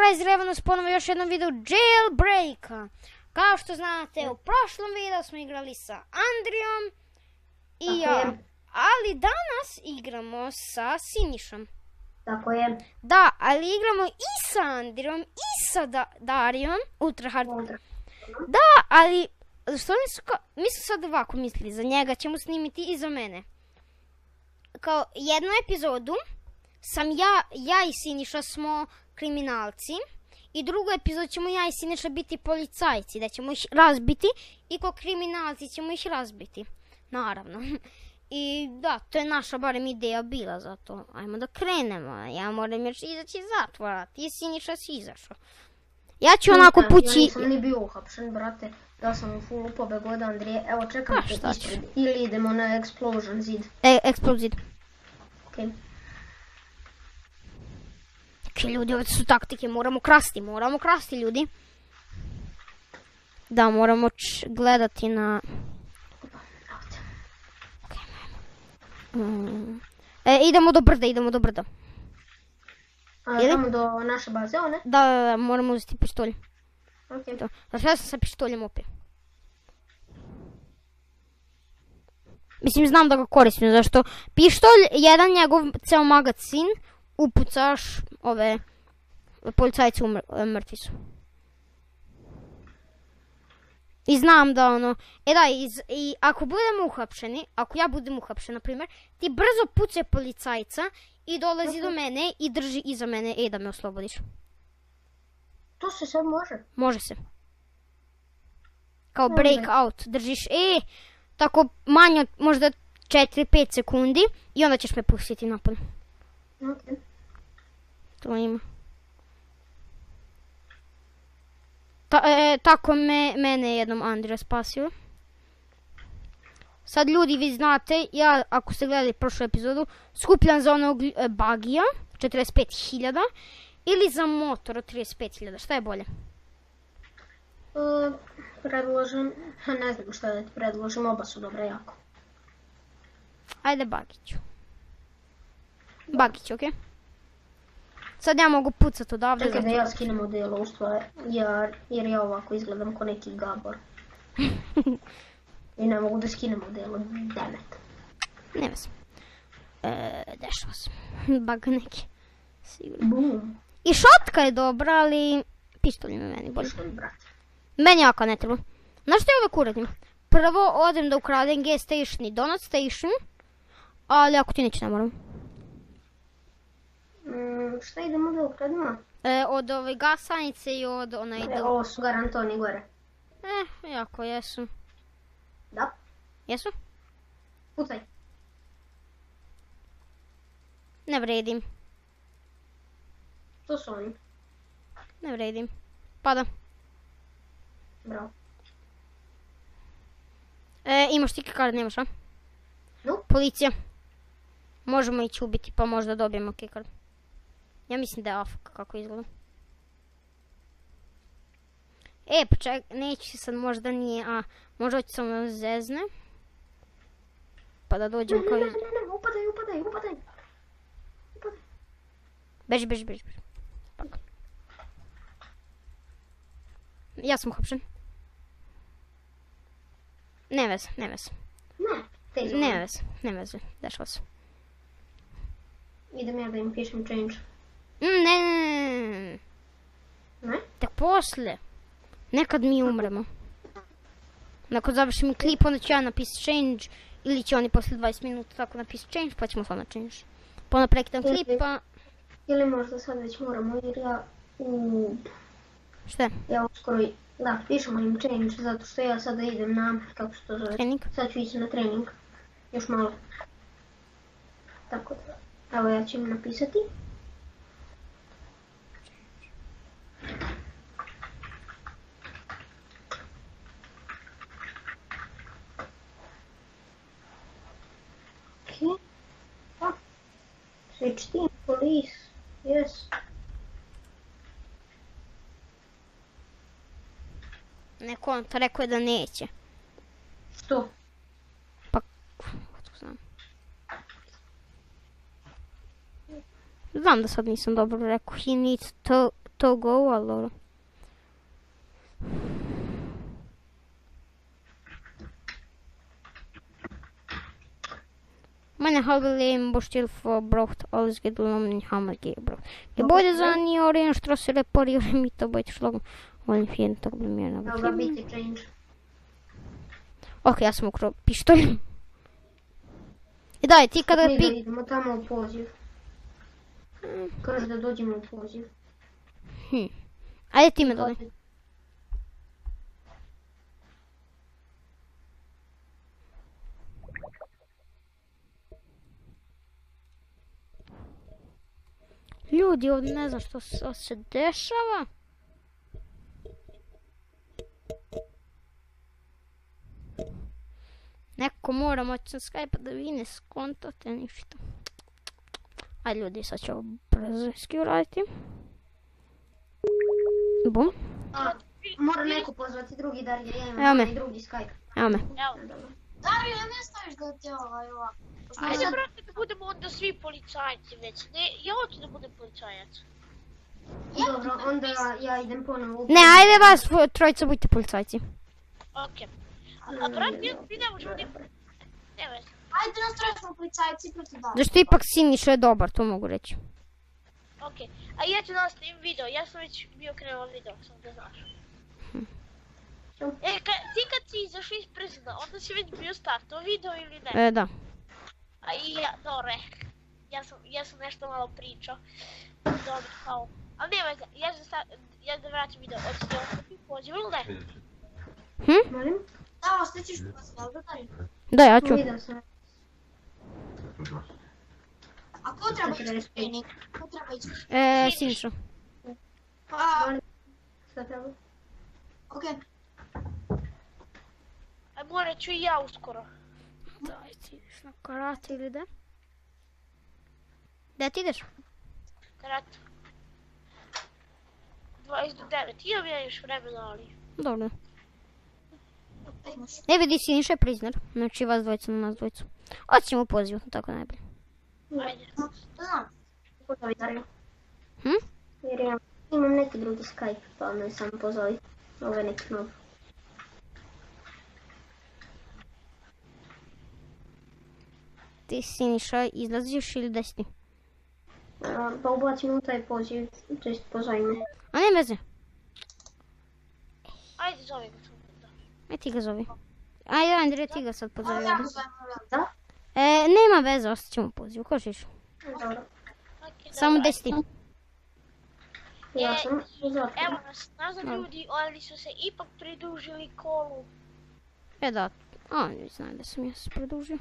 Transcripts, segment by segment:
guys, evo nas ponovo još jednom videu Jailbreaka. Kao što znate, u prošlom videu smo igrali sa Andrijom i ja. Ali danas igramo sa Sinišom. Tako je. Da, ali igramo i sa Andrijom i sa Darijom, Ultra Hard. Da, ali što mi su sad ovako mislili, za njega ćemo snimiti i za mene. Kao jednu epizodu sam ja i Siniša smo kriminalci i drugu epizodu ćemo ja i Siniša biti policajci, da ćemo ih razbiti i ko kriminalci ćemo ih razbiti, naravno. I da, to je naša barem ideja bila, zato ajmo da krenemo. Ja moram još izaći iz zatvora, ti Siniša si izašao. Ja ću onako pući... Ja nisam ni bio uhapšen, brate. Ja sam u fullu pobegu od Andrije. Evo čekam te ispred. Ili idemo na Explosion zid. Explosion zid. Okej. Okej, ljudi, ove su taktike, moramo krasti ljudi. Da, moramo gledati na... Idemo do brda. Idemo do naše baze, one? Da, moramo uzeti pištolj. Okej. Znači ja sam sa pištoljem opet. Mislim, znam da ga koristim, zašto pištolj, jedan njegov ceo magazin, upucaš ove policajce mrtvi su. I znam da ono, i ako budemo uhapšeni, ako ja budem uhapšen, na primjer, ti brzo pucaj policajca i dolazi do mene i drži iza mene, da me oslobodiš. To se sad može? Može se. Kao breakout, držiš tako manje od možda 4-5 sekundi i onda ćeš me pustiti napolje. Okej. To ima. Tako mene jednom Andrija spasio. Sad ljudi, vi znate, ja ako ste gledali prošlu epizodu, skupljam za onog bagija 45.000 ili za motor od 35.000, šta je bolje? Predložim, ne znam šta da ti predložim, oba su dobre jako. Ajde bagiću. Bagić, okej? Sad ja mogu pucat odavde. Čekaj da ja skinem modelo u stvari, jer ja ovako izgledam ko neki Gabor. I ne mogu da skinem modelo, demet. Ne znam. Dešava se. Bug neki. Sigurno. Boom. I šotka je dobra, ali pištolj mi meni bolje. Pištolj, brate. Meni jako ne treba. Znaš što ja uvek uradim? Prvo odem da ukradem gas station i donut station, ali ako ti neće ne moram. Šta idemo da ukradimo? Od ove gasanice i od onaj... Ovo su garantoni gore. Jako jesu. Da? Jesu? Pucaj. Ne vredim. To su oni. Ne vredim. Pada. Bravo. Imaš ti kikard, nemaš, a? No. Policija. Možemo ići ubiti pa možda dobijemo kikard. Ja mislim da je AFK kako izgleda. Pa ček, neće sad, možda nije, možda hoće samo zezne. Pa da dođem kao... Ne, upadaj. Beži. Ja sam uhapšen. Ne veze. Ne veze, dešava se. Idem ja da im pišem change. Ne. Ne? Tek poslije. Nekad mi umremo. Nakon završim klip, onda ću ja napisati change, ili će oni poslije 20 minuta tako napisati change, pa ćemo sad na change. Pa onda prekitam klip, pa... Ili možda sad već moramo, jer ja... Šta je? Ja uskoro... Da, pišemo im change, zato što ja sada idem na... Kako se to zove? Trening? Sad ću ići na trening. Još malo. Tako da... Evo ja ću im napisati. Okay. Switch team, police, yes. Neko on to rekao je da neće. Što? Pa, znam. Znam da sad nisam dobro rekao, he needs to go, ali dobro. Meine Hageleben besteht verbraucht alles genommen, Hammer gebraucht. Gebäude sanieren, Straße reparieren, Mitarbeit schlagen. Wollen jeden Tag bei mir nach Dobra, biti change. Ok, ja sam ukrao pištolj. I daj, ti kada Mi da idemo tamo u poziv. Kaže da dođemo u poziv. Ajde ti me dodaj. Ljudi, ovdje ne znam što se dešava. Neko mora moći na Skype da vi ne skontate ništa. Ajde ljudi, sad ću ovo brzinski uraditi. Bum. Mora neko pozvati drugi Darija, ja Evo imam me. i drugi Skype. Evo me. Dario, ne staviš da ti ovako. Ajde, brate, da budemo onda svi policajci već. Ne, ja hoću da budem policajac. Dobro, onda ja idem ponovo u Ne, ajde vas trojica budite policajci. Okej. A brate, mi ne možemo ni... Ne vezi. Ajde nas troje smo policajci protiv Dario. Zašto ipak Siniša je dobar, to mogu reći. Okej. A ja ću nastavim video, ja sam već bio krenuo video, sam da znaš. Ti kad si izašao iz prizna, onda si već bio startao video ili ne? Da. A i ja, dobro, ja sam nešto malo pričao. Dobro, kao. Ali nema veze, ja da vraćam video, hoćete ostati poziv ili ne? Molim? Da, ostaćiš poziv, dobro Dario? Da, ja ću. Vidio sam. A ko treba ići trening? Ko treba ići? Siniša. Pa, Šta treba? okej. A morat ću i ja uskoro. Daj, ti ideš na karate ili da? Da ti ideš? Karate. 20 do 9, imam ja još vremena, ali... Dobro. Imaš. Ne vidi Siniša je priznar. Znači vas dvojica na nas dvojicu. Oćemo u pozivu, tako najbolje. Ajde. Znam. Pozovi Darija. Hm? Jer ja imam neki drugi Skype, pa me sam pozovi. Ovo je neki nov. Ti Siniša izlaziš ili da si ti? Pa ubacim u taj poziv, to jest pozovi me. A ne veze. Ajde, zove ga tu. Aj ti ga zovi. Ajde, Andrija, ti ga sad pozovi. Ja ga zovem. Da? Nema veze, ostat ćemo u pozivu. Ko šiš? Dobro. Okej, Samo dobro. 10. Ja sam pozvao. Evo nas, nazad ljudi, ali su se ipak pridružili kolu. Da. A, ne znam da sam ja se produžio.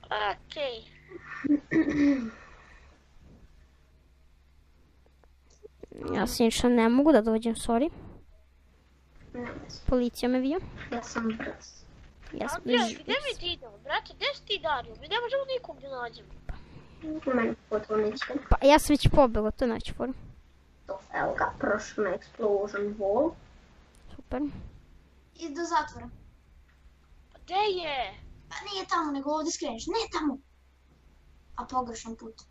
Okej. Ja Siniša ne mogu da dođem, sorry. Ne veze. Policija me vio. Ja sam brz. Ja sam Andrija, gdje mi ti idemo? Brate, gdje si ti Dario? Mi ne možemo nikog da nađemo. U mene potpuno nećete. Pa ja sam već pobjela, to je najveći forum. To, evo ga, prošao na explosion wall. Super. I do zatvora. Pa gdje je? Pa nije tamo, nego ovdje skreneš. Ne tamo. A pogrešan put.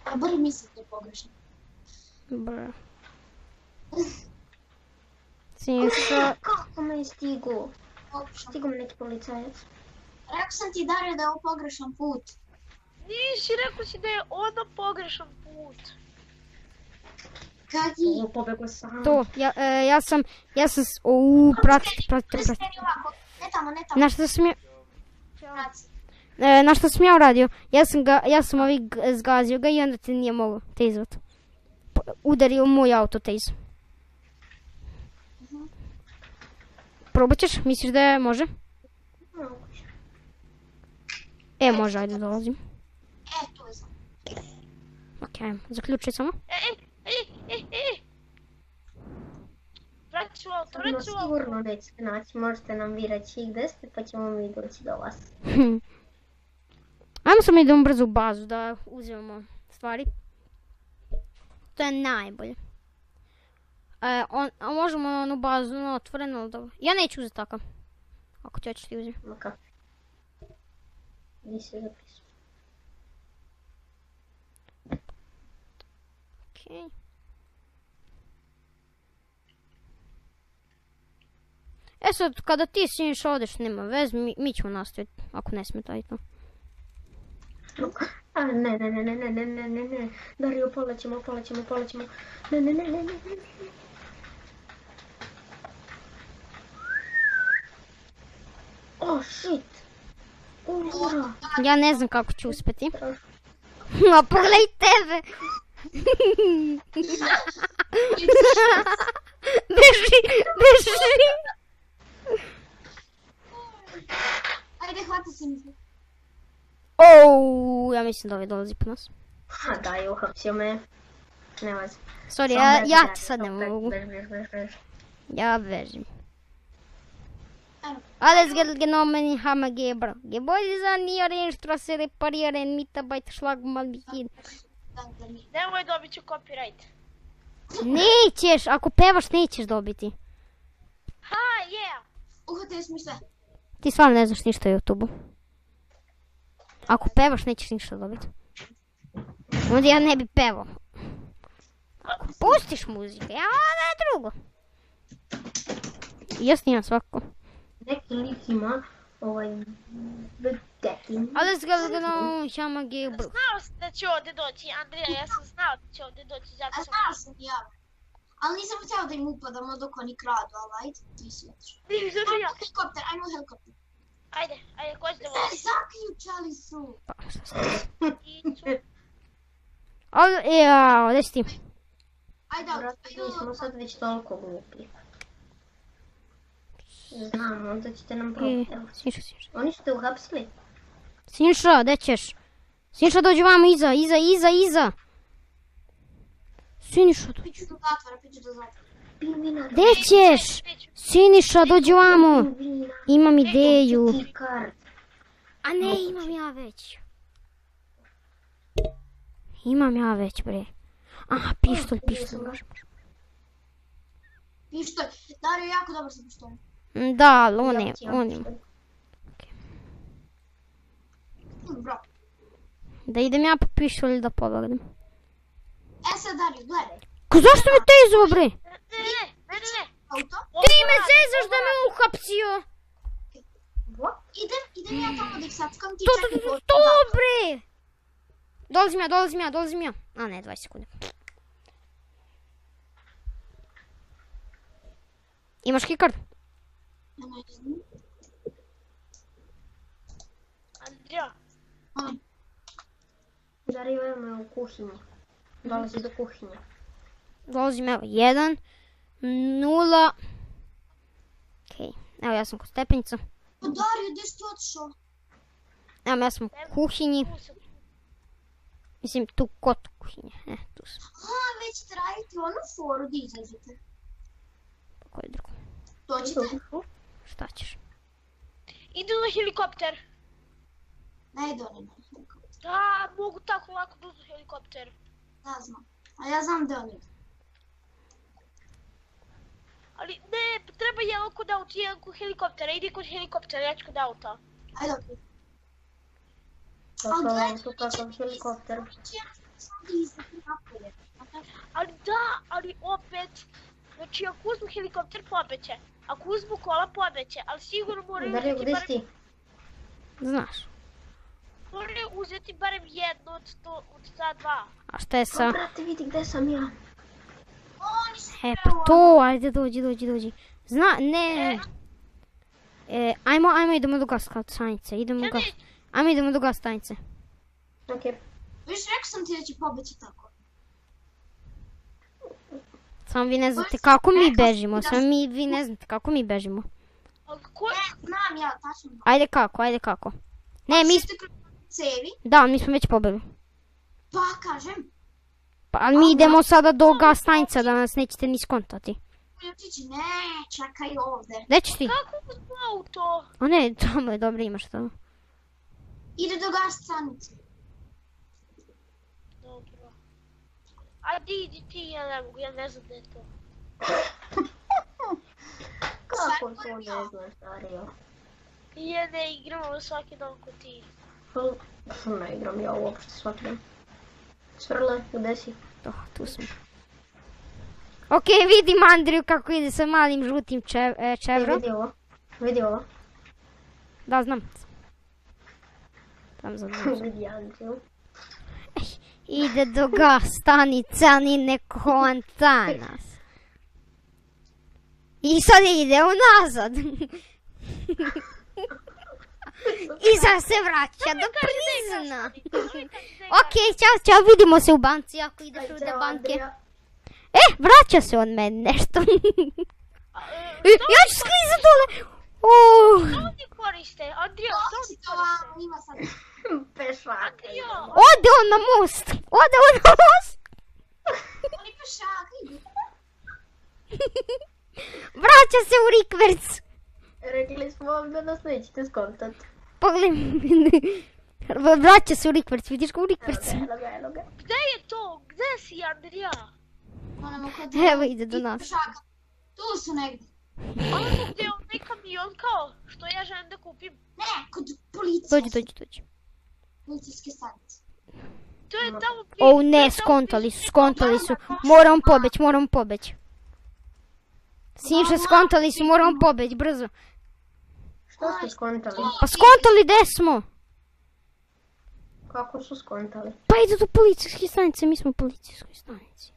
A bolje mislim da je pogrešan. Bra. Siniša, Kako me je stigo? Pogrešan. Stigo me neki policajac. Rekao sam ti Dario da je ovo pogrešan put. Nisi, rekao si da je ono pogrešan put. Kad je? Ovo pobjegla sam. to, ja sam, pratite. Skreni ovako. Ne tamo, ne tamo. Na što sam ja, Praci. na što sam ja uradio? Ja sam zgazio ga i onda te nije mogao tezvat. Udario moj auto tez. Probat ćeš? Misliš da je može? Može, ajde dolazim. Tu je sam. Ok, ajmo, zaključaj samo. Vrati ću auto, No, vrati ću auto. sigurno nećete naći, možete nam vi reći gdje ste pa ćemo mi doći do vas. Ajmo samo idemo brzo u bazu da uzimamo stvari. To je najbolje. A možemo onu bazu otvorenu, ali dobro. Ja neću uzeti takav. Ako ti hoćeš ti uzim. Maka. Gdje se zapisao? Okej. E sad, kada ti Siniša odeš, nema vez, mi ćemo nastaviti, ako ne smeta i to. A ne. Dario, polećemo. Ne. Oh, shit. Ura. Ja ne znam kako ću uspjeti. A pogledaj tebe! Beži! Ajde, hvata se mi. Ja mislim da ovaj dolazi po nas. A daj, uhapsio me. Nema se. Sorry, ja ti sad ne mogu. Ja bežim. Alles Geld genommen, ich habe gebracht. Gebäude sanieren, Straße reparieren, Mitarbeit schlagen mal mich hin. Nemoj dobit ću copyright. Nećeš, ako pevaš nećeš dobiti. Ha, yeah! Uhvatili smo sve. Ti stvarno ne znaš ništa o YouTube-u. Ako pevaš nećeš ništa dobiti. Onda ja ne bi pevao. Ako pustiš muziku, ja ne drugo. Ja snimam svako. Neki lik ima dekin. Alles Geld genommen, ich habe gebracht. Znao sam da će ovdje doći, Andrija, ja sam znao da će ovdje doći, zato A sam... znao sam ja. Ali nisam htjela da im upadamo dok oni kradu, ali ajde, ti si otišao. Helikopter, ajmo u helikopter. Ajde, ko će da E, voli? zaključali su. Pa, šta sam? Ali, ja, gdje si ti? Ajde, Brate, mi smo sad već toliko glupi. Znam, onda ćete nam probati. Siniša. Oni su te uhapsili? Siniša, gdje ćeš? Siniša, dođi vamo, iza. Siniša, dođi. piću do zatvora, Pingvina. Gdje ćeš? Siniša, dođi vamo. Imam ideju. Kart. A ne, imam ja već, bre. Aha, pištolj. Pištolj, Dario je jako dobar sa pištoljem. Da, ali on je. Bro. Da idem ja po pištolj da pobegnem. E sad Dario, gledaj. Zašto me tezo, bre? Ne. Auto. Ti me zezaš da me uhapsio. Idem ja tamo da ih sackam, ti čekaj po... To, bre! Dolazim ja. A ne, 20 sekundi. Imaš keycard? Andrija, Dario je u kuhinji. Dolazi do kuhinje. Dolazim, evo, 1, 0. Okej, evo ja sam kod stepenica. Dario, gdje si ti otišao? Evo ja sam u kuhinji. tu sam. Mislim, tu kod kuhinje. Tu sam. Već trajite onu foru, di izlazite. Koje drugo? Dođite? Šta ćeš? Idu na helikopter. Ne ide oni na helikopter. Da, mogu tako lako da uzmu helikopter. Ja znam. A ja znam gdje oni idu. Ali ne, treba jedan kod auta, jedan kod helikoptera. Idi kod helikoptera, ja ću kod auta. Ajde, okej. Kakav tu kakav helikopter. Ali da, ali opet, znači ako uzmu helikopter pobeće, ako uzmu kola pobeće, ali sigurno moraju Dario, uzeti gdje si ti? Znaš. moraju uzeti barem jedno od ta dva. A šta je sa... Brate, vidi gdje sam ja. Oni su Pa to, ajde, dođi. Ne. Ajmo, idemo do gas stanice. Idemo do gas stanice. Okej. Viš, rekao sam ti da će pobeći tako. Samo vi ne znate kako mi bežimo. Vi ne znate kako mi bežimo. Ali ko... Znam ja, tačno. Ajde kako. Ne, mi... Šete kroz cevi, Da, mi smo već pobegli. pa kažem. Pa, ali mi idemo sada do gas stanice da nas nećete ni skontati. Ljučići, ne, čekaj ovdje. Gdje ćeš ti? Kako uzmu auto? O ne, tamo je dobro, imaš to. Ide do gas stanice. Dobro. Ajde idi ti, ja ne mogu, ja ne znam da je to. Kako to ne znaš, Dario? Ja ne igramo svaki dan kod ti. Ne igram ja uopšte svaki dan. Svrle, gde si? Tu smo. Ok, vidim Andriju kako ide sa malim žutim čevrom. Vidi ovo. Da, znam. Tam za dvoje. Vidi Andriju. Ide do gas stanica, ni ne konta nas. I sad ide unazad. I sad se vraća do prizna. Ok, čao, vidimo se u banci ako ideš u te banke. Vraća se od mene nešto. Ja ću sklizat dole. Što ti koriste? Andrija, što ti to ima sad? Pešak. Ode on na most. Oni pešaki. Vraća se u rikverc. Rekli smo vam da nas nećete skontat. Pogledaj. Vraća se u rikverc, vidiš ga u rikverc. Eno ga. Gde je to? Gde si, Andrija? Evo ide do nas. Tu su negdje. Ono gdje je onaj kamion kao što ja želim da kupim. Ne, kod policije. Dođi. Policijske stanice. To je tamo... O ne, skontali su. Moramo pobeć. Sinša, skontali su, moramo pobeć, brzo. Što ste skontali? Pa skontali, gde smo? Kako su skontali? Pa idu do policijske stanice, mi smo u policijskoj stanici.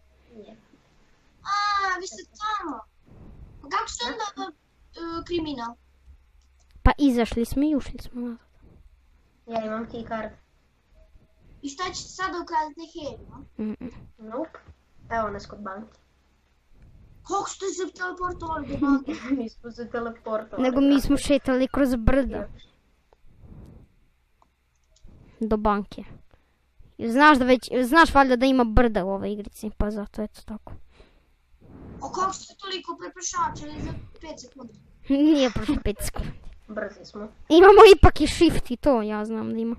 Vi ste tamo. Kako ste onda kriminal? Pa izašli smo i ušli smo nazad. Ja imam key card. I šta ćete sada ukraditi Heliju? Nope. Evo nas kod banke. Kako ste se teleportovali do banke? Mi smo se teleportovali. Nego mi smo šetali kroz brda. Do banke. Znaš valjda da ima brda u ovoj igrici, pa zato eto tako. A kako ste toliko prepešačili za 5 sekundi? Nije prošlo 5 sekundi. Brzi smo. Imamo ipak i shift i to, ja znam da ima.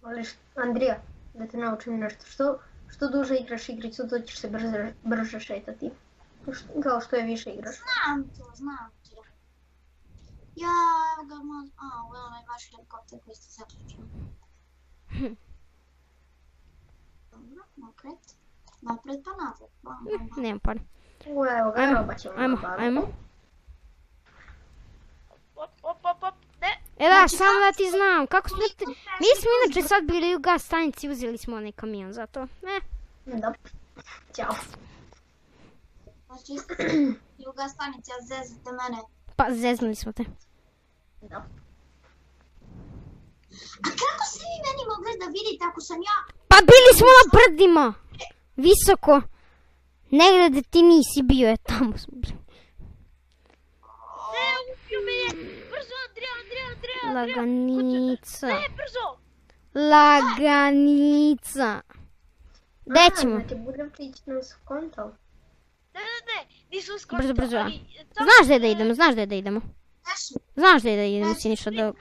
Voliš, Andrija, da te naučim nešto. Što duže igraš igricu, to ćeš se brže šetati. Kao što je više igraš. Znam to. Ja ga malo... ovo je onaj vaš helikopter koji ste zaključili. Dobro, napred pa nazad. Nemam par. Evo ga, roba ćemo na banku. Ajmo. Op, ne. Da, samo da ti znam, kako smo ti... Mi smo inače sad bili u gas stanici i uzeli smo onaj kamion, zato... Da. Ćao. Znači, i u gas stanici, a zezate mene. Pa, zeznuli smo te. Da. A kako ste vi meni mogli da vidite ako sam ja... Pa bili smo na brdima! Visoko. Negdje da ti nisi bio, tamo smo bili. Ne, ubio me je! Brzo, Andrija! Laganica. Ne, brzo! Laganica. Gdje ćemo? Da ti Budravčić nas kontao. Ne, nisam skontao. Brzo. Znaš gdje da idemo? Znaš gdje da idemo, Siniša, da...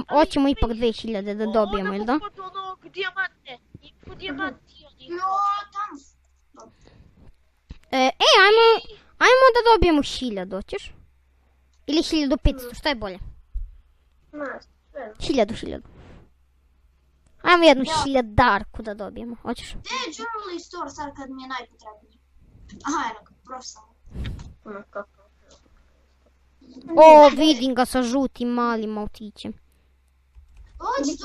Hoćemo ipak 2000 da dobijemo, ili da? Ono kod onog dijamante. Kod dijamanti. tamo. Ajmo da dobijemo 1000, hoćeš? Ili 1500, šta je bolje? 1000. Ajmo jednu 1000 da dobijemo, hoćeš? Gdje je Jewelry Store sad kad mi je najpotrebniji? Aha, eno ga, prosto. O, vidim ga sa žutim malim autićem. Dođi.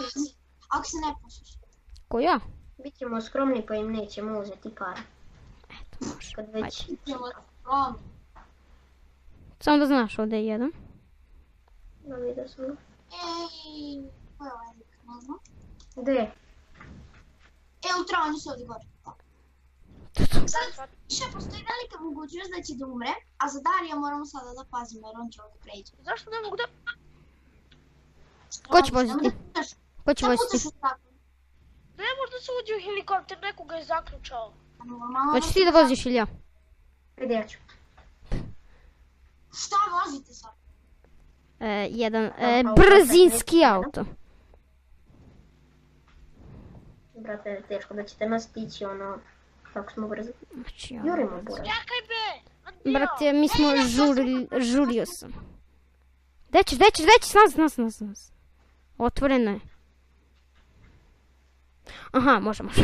Ako se ne pušiš. Ko ja? Bićemo skromni pa im nećemo uzeti para. Eto, može. Kad već... Samo da znaš, ovdje je jedan. Da vidio sam ga. Ej, ko je ovaj lik, ne znam. Gdje? Ultra, oni su ovdje gore. Sad više postoji velika mogućnost da će da umre, a za Darija moramo sada da pazimo jer on će ovdje preći. Zašto ne mogu da... Ko će voziti? Ko će voziti? Ne možda se uđe u helikopter, nekoga je zaključao. Hoćeš ti da voziš ili ja? Gdje ja ću? Šta vozite sad? Jedan brzinski auto. Brate, teško da ćete nas stići, ono, kako smo brzi. Znači, Jurimo, buraz. Čekaj be! Andrija! Brate, mi smo žurio sam. Gdje ćeš, nas. Otvoreno je. Aha, može. Banki,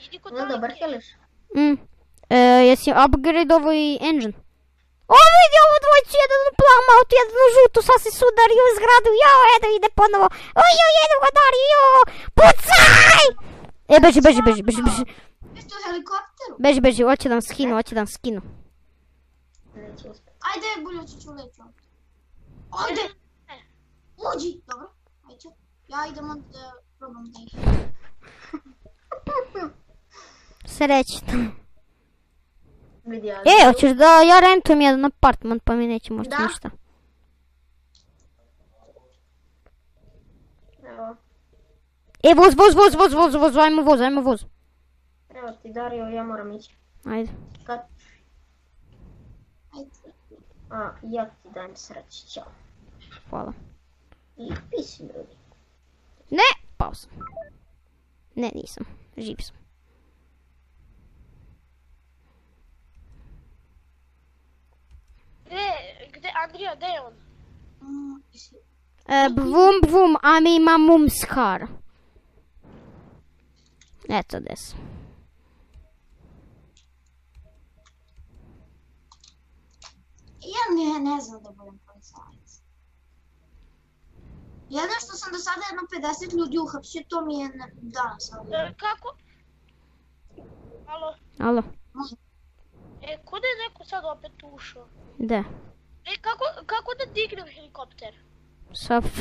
idi kod No, dobar Danke. heliš. Jesi upgradeovao i engine? O, vidi ovo dvojicu, jedan u plavom autu, jedan u žutu, sad se sudario u zgradu, jao, edo ide ponovo, ojoj, jedu ga Dario, jao, pucaj! Beži, Jeste u helikopteru? beži, hoće da vam skinu, Neće uspjeti. Ajde, Buljočić, uleću. Ajde! Uđi! Dobro, ajde. Ja idem onda da probam da ih... Srećno. Vidi, ja. Hoćeš da ja rentujem jedan apartman, pa mi neće možda Da. ništa. Evo, Voz, ajmo voz. evo ti Dario, ja moram ići. Ajde. Kad? Ajde. A, ja ti dajem sreći, ćao. Hvala. I pisi ljudi. Ne, pao sam. Ne, nisam. Živ sam. Gde, Andrija, gde je on? Bvum, a mi imam skar. Eto gde sam. Ja ne znam da budem policajac. Jedno što sam do sada jedno 50 ljudi uhapsio, to mi je danas. Kako? Alo, Kuda je neko sad opet ušao? gde? Kako da dignem helikopter? Sa F.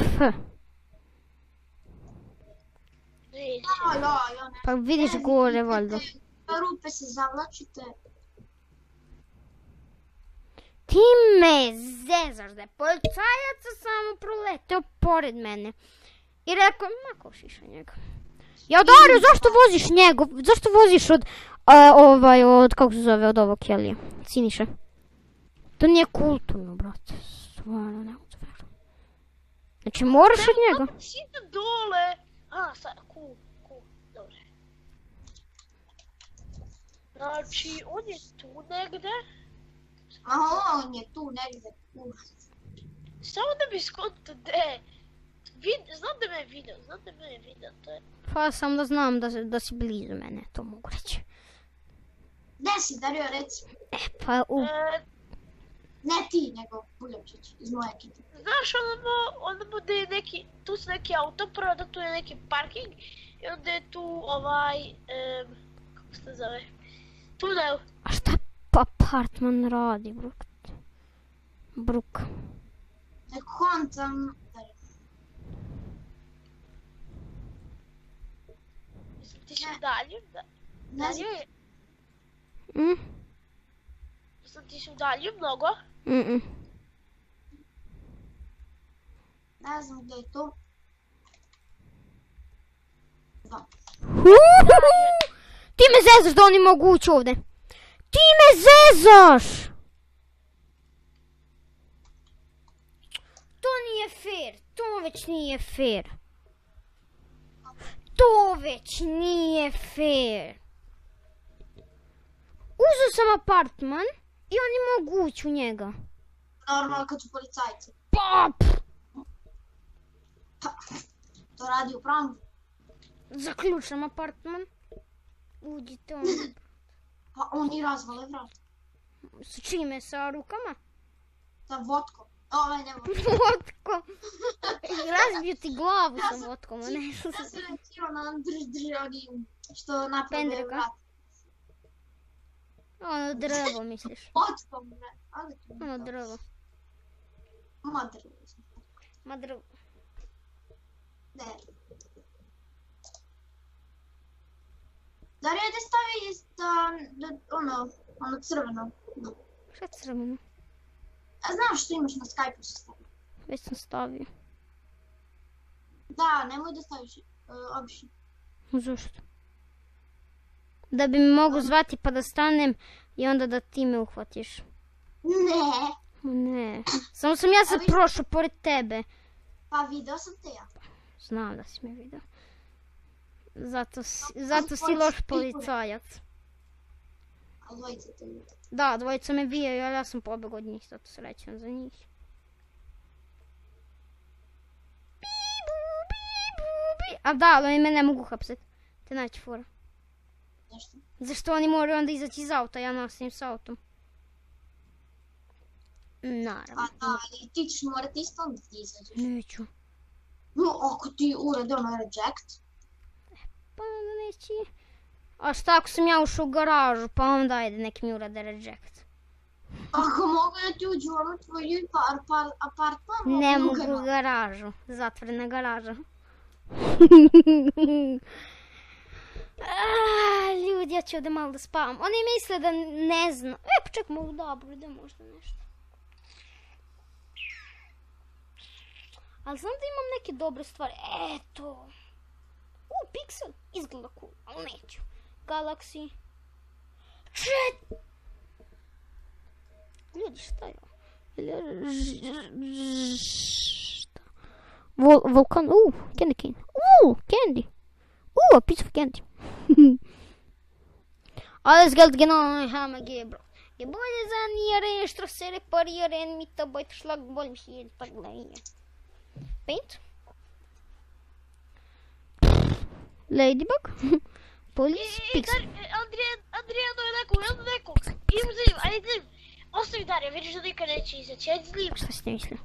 Neće. Ja ne. Pa vidiš gore, valjda. Rupe se zavlačite. Ti me zezaš da je policajac samo proleteo pored mene. I rekao, ma ko šiša njega. Ja, Dario, zašto voziš njega? Zašto voziš od kako se zove, od ovog Kelija? Siniše. To nije kulturno, brate. Stvarno, ne mogu da verujem. Znači, moraš od njega. Si tu dole. Sad, dobro. Znači, on je tu negde. Aha, on je tu negdje. Samo da bi skontao gde. Znam da me je vidio, to je. Pa sam da znam da si blizu mene, to mogu reći. Gde si, Dario, reci? Pa Ne ti, nego Buljočić iz moje ekipe. Znaš, onda bude neki, tu su neki auto, prvo da tu je neki parking i onda je tu kako se to zove, tunel. A šta apartman radi, Bruk? Ne kontam. Mislim, ti si udaljen, da. Ne znam. Mislim, ti si udaljen mnogo. Ne znam gdje je to. Da. Ti me zezaš da oni mogu ući ovdje. Ti me zezaš! To nije fair, to već nije fair. Uzeo sam apartman i oni mogu ući u njega. Normalno kad su policajci. Pap! To radi u pravu. Zaključam apartman. Uđite on. Pa oni razvale vrat. S čime? Sa rukama? Sa vodkom. Ovaj ne vodkom. Vodkom. Razbiju ti glavu sa vodkom, a ne. Ja sam rećio na drži oni što naprave Pendreka? vrat. Ono drvo misliš. Vodkom, ne. Ali to Ono nije drvo. Madre. Ma drvo. Ne. Dario, da stavi ono crveno. Šta crveno? A znaš što imaš na Skype-u se stavi? Već sam stavio. Da, nemoj da staviš obično. Zašto? Da bi me mogu zvati pa da stanem i onda da ti me uhvatiš. Ne. Ma ne. Samo sam ja sad prošao pored tebe. Pa video sam te ja. Znam da si me vidio. Zato si loš policajac. A dvojica te vidi. Da, dvojica me bijaju, ali ja sam pobjegao od njih, zato srećan za njih. A da, ali oni me ne mogu hapsiti. To je najveća fora. Zašto? Zašto oni moraju onda izaći iz auta, ja nosim s autom. Naravno. A da, ali ti ćeš morati isto onda ti izađeš. Neću. No, ako ti urede ono reject. Pa onda neće. A šta ako sam ja ušao u garažu, pa onda ajde nek mi urade reject. Ako mogu da ti uđu ono tvoju apartman, Ne mogu u garažu, zatvorena garaža. Ljudi, ja ću ovdje malo da spavam. Oni misle da ne znam. Pa ček, mogu dobro da možda nešto. Ali znam da imam neke dobre stvari. Eto. Pixel. Izgleda cool, ali neću. Galaxy. Ljudi, šta je ovo? Šta? Vulkan, candy cane. Candy. A piece of candy. Alles Geld genau HMG, bro. Gebäude sanieren, Straße reparieren, Mitarbeiterschlag, wollen mich hier vergleichen. Paint. Ladybug. Police, Pixel. Andrijano je nekog. Idemo za njim, ajde za njim. Ostavi Darija, vidiš da nikad neće izaći, ajde za njim. Šta si ti mislio?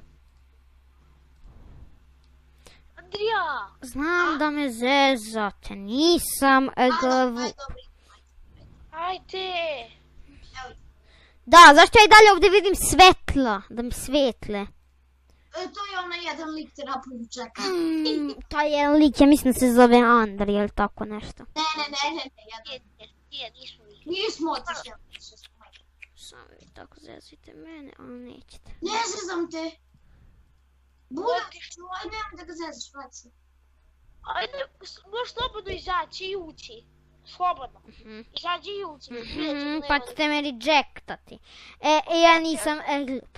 Andrija! Znam da me zezate, nisam Ajde! Da, zašto ja i dalje ovdje vidim svetla, da mi svetle? To je onaj jedan lik te napravi čeka. Taj jedan lik, ja mislim da se zove Andri ili tako nešto. Ne, Nismo ih. nismo otišli. Samo vi tako zezite mene, ali nećete. Ne zezam te. Budem, aj nemam da ga zezaš, vrati se. Ajde, možeš slobodno izaći i ući. Slobodno. Izađi i ući. Pa ćete me rejectati. Ja nisam glup.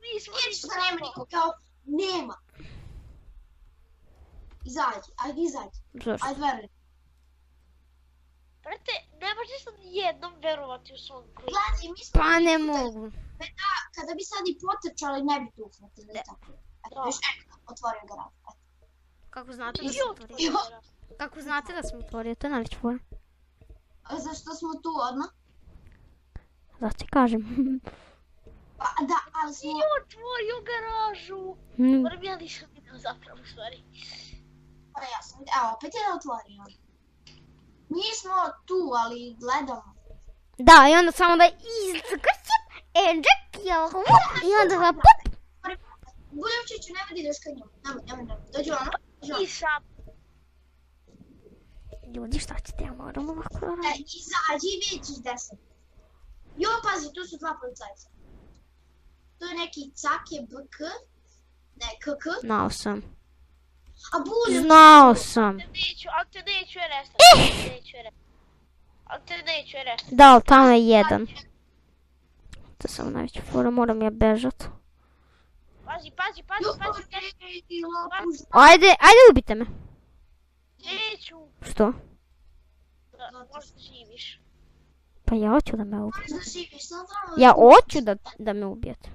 Vidiš da nema niko, kao nema. Izađi, ajde izađi. Zašto? Ajde verujem. Brate, ne možeš sad jednom verovati u svom klipu. Gledaj, mi smo... Pa ne mogu. Kada bi sad i potrčali, ne bi tu uhvatili, tako. Eto, još otvorio garaž. Kako znate da sam otvorio? Kako znate da sam otvorio? To je najveća fora. Zašto smo tu odmah? Zato ti kažem. Pa da, ali smo... I otvorio garažu. Moram ja nisam vidio zapravo u stvari. Pa ja sam vidio, evo, opet je otvorio. Mi smo tu, ali gledamo. Da, i onda samo da izgrćem, i onda ga pop. Buljevčiću, nemoj da ideš ka njemu. Nemoj. Dođi ono. I sam. Ljudi, šta ćete, ja moram ovako raditi. Izađi i vidjet ćeš gde sam. Jo, pazi, tu su dva policajca. Tu je neki Cake BK. Ne, KK. Znao sam. A Buljev... Znao sam. Ali te neću restati. Da, ali tamo je jedan. To sam najveća fora, moram ja bežat. Pazi. Ajde ubite me. Neću. Što? Možda živiš. Pa ja hoću da me ubijete. Možda živiš, samo tamo... Ja hoću da me ubijete.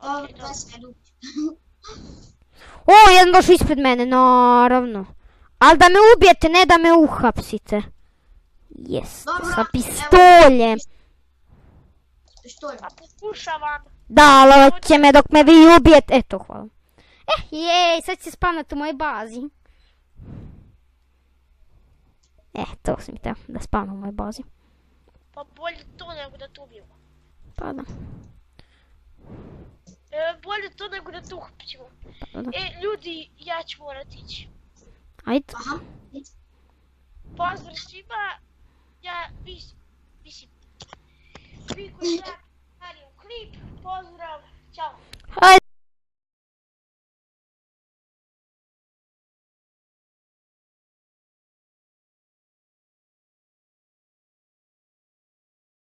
Dobro, to je sve ljubi. Jedan došao ispred mene, naravno. Ali da me ubijete, ne da me uhapsite. Jest, sa pištoljem. Pištoljem. A pokušavam. Da, ali hoće me dok me vi ubijete. Eto, hvala. Jej, sad će spavnat u mojoj bazi. To sam htio, da spavnam u mojoj bazi. Pa bolje to nego da te ubijemo. Pa da. Bolje to nego da te uhapsimo. Pa da. Ljudi, ja ću morat ići. Ajde. Aha. Pozdrav svima. Mislim, vi koji gledate klip, pozdrav, čao. Ajde.